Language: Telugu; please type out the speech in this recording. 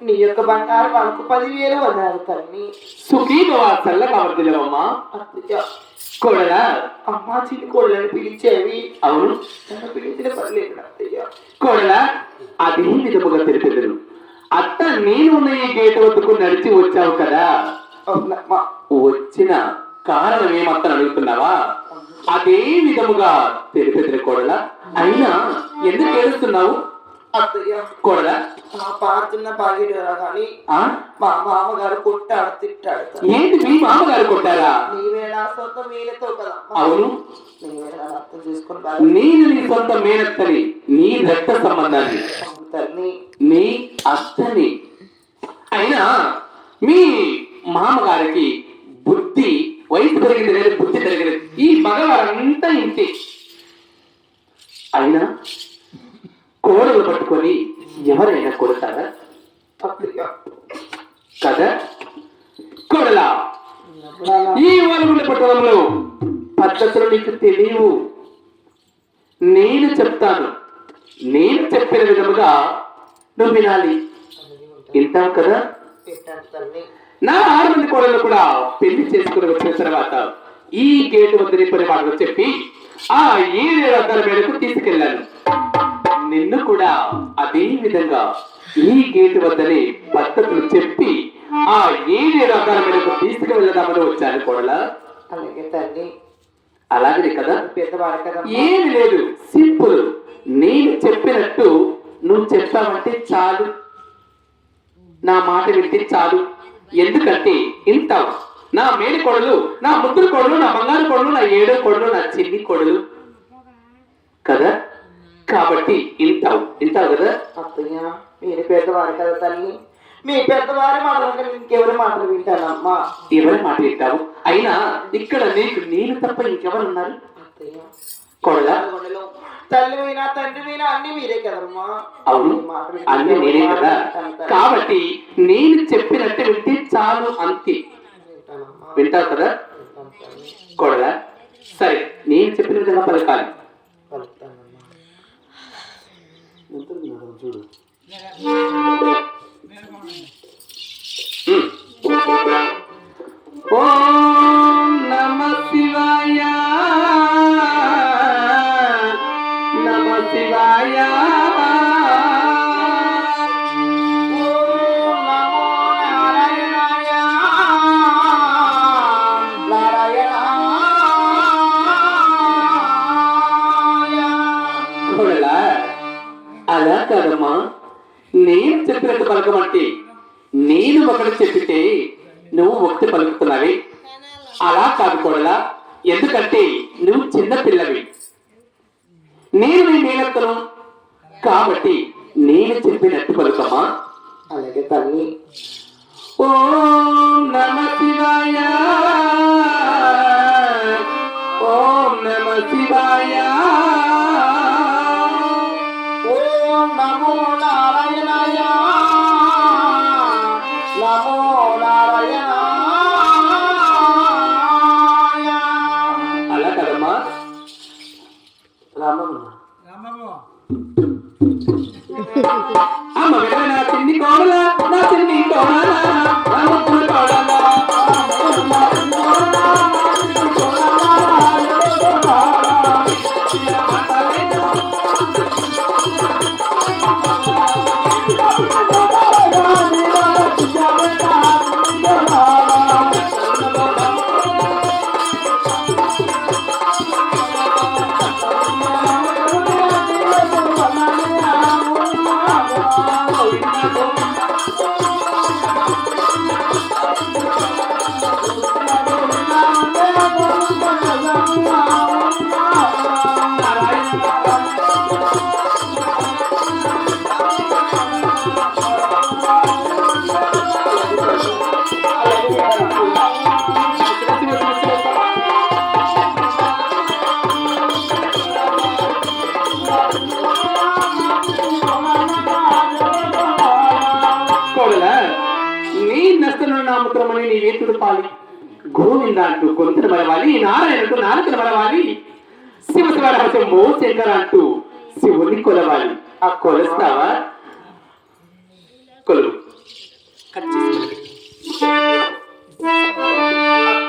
నీ యొక్క బంగారు వాళ్ళకు 10,000 అన్నారు తల్లి. సుఖీభవ చల్లగా వర్దిలవమ్మా. కోడలా అమ్మా చిన్ని కోడలని పిలిచేవి. అవును, నన్ను పిలిచిన పర్లేదు అత్తయ్య. కోడలా అదే విధముగా తెలిపెదరు. అత్త నేను ఈ గేటు వద్దకు నడిచి వచ్చావు కదా, అవునమ్మా. వచ్చిన కారణం ఏమత్తని అడుగుతున్నావా? అదే విధముగా తెలిపెదరు కోడలా. అయినా ఎందుకు ఏడుస్తున్నావు అత్తయ్య? కోడలా ఆ పాడుతున్న బాగేడు కానీ మా మామగారు కొట్టాడు, తిట్టాడు. ఏంటి మీ మామగారు కొట్టారా? నీవేళ సొంత మేలతో కదా. అవును, నీవేళ అర్థం చేసుకుని నేను నీ సొంత మేనత్తని, నీ రక్త సంబంధాన్ని, తల్లి నీ అత్తని. అయినా మీ మామగారికి బుద్ధి వయసు పెరిగింది లేదు, బుద్ధి పెరిగింది. ఈ మగవారంతా ఇంటి. అయినా కోడలు పట్టుకొని ఎవరైనా కొడతారా కదా? కోడలా ఈ వరుగుల పట్టణంలో పద్ధతులు నీకు తెలియవు. నేను చెప్తాను, నేను చెప్పిన విధముగా నువ్వు వినాలి. వింటావు కదా? నా 6 మంది కోడలు కూడా పెళ్లి చేసుకుని వచ్చిన తర్వాత ఈ గేటు వద్దని పని మాటలు చెప్పి ఆ 7 అద్దాల మేడకు తీసుకెళ్లాను. నిన్ను కూడా అదే విధంగా ఈ గేటు వద్దని పద్ధతులు చెప్పి ఆ 7 అద్దాల మేడకు తీసుకువెళ్ళదామని వచ్చాను కోడలా. అలాగే తల్లి. అలాగే కదా? పెద్దవాడు కదా. ఏమి లేదు, సింపుల్. నేను చెప్పినట్టు నువ్వు చెప్పావంటే చాలు, నా మాట వింటే చాలు. ఎందుకంటే ఇంటావు, నా మేలు కొడలు, నా ముద్దుల కొడలు, నా బంగారు కొడలు, నా 7వ కొడలు, నా చిన్ని కొడలు కదా. కాబట్టి ఇంటావు కదా? అత్తయ్య మీరు పెద్దవారు కదా తల్లి. మీ పెద్దవారి మాటలు ఇంకెవరి మాటలు వింటానమ్మా? ఎవరి మాట వింటావు? అయినా ఇక్కడ నీకు నేను తప్ప ఇంకెవరున్నారు? కొడలా తల్లివైనా తండ్రివైనా అన్ని మీరే కదమ్మా. అవును, అన్ని నేనే కదా. కాబట్టి నేను చెప్పినట్టు వింటే చాలు, అంతే. వింటావు కదా కొడలా? సరే, నేను చెప్పిన విధంగా పలకాలి. చూడు, ఓం నమః శివాయ, నమః శివాయ, ఓం నమో నారాయణాయ, కొడలా అలా కాదమ్మా. నేను చెప్పినట్టు పలకమంటే నేను ఒకటి చెప్పితే నువ్వు ఒకటి పలుకుతున్నావి. అలా కాదు కొడలా, ఎందుకంటే నువ్వు చిన్న పిల్లవి, నేను నీ మేనత్తను. కాబట్టి నేను చెప్పినట్టు పలుకమ్మా. అలాగే తల్లి. ఓం నమః శివాయ, ఓం నమః శివాయ, ఓం నమో నారాయణాయ, నమో నారాయణాయ. అలా కదమ్మా. అమ్మ వెంట నా చిన్ని కోడల, నా చిన్ని కోడల, నా ముద్దుల కోడల. నామకరమని నీ వేతుడు పాలి గోవింద అంటూ కొంతను మరవాలి, నారాయణకు నాలుకను మరవాలి, శివశివరహస్యమో శంకర అంటూ శివుని కొలవాలి. ఆ కొలుస్తావా? కొలువు.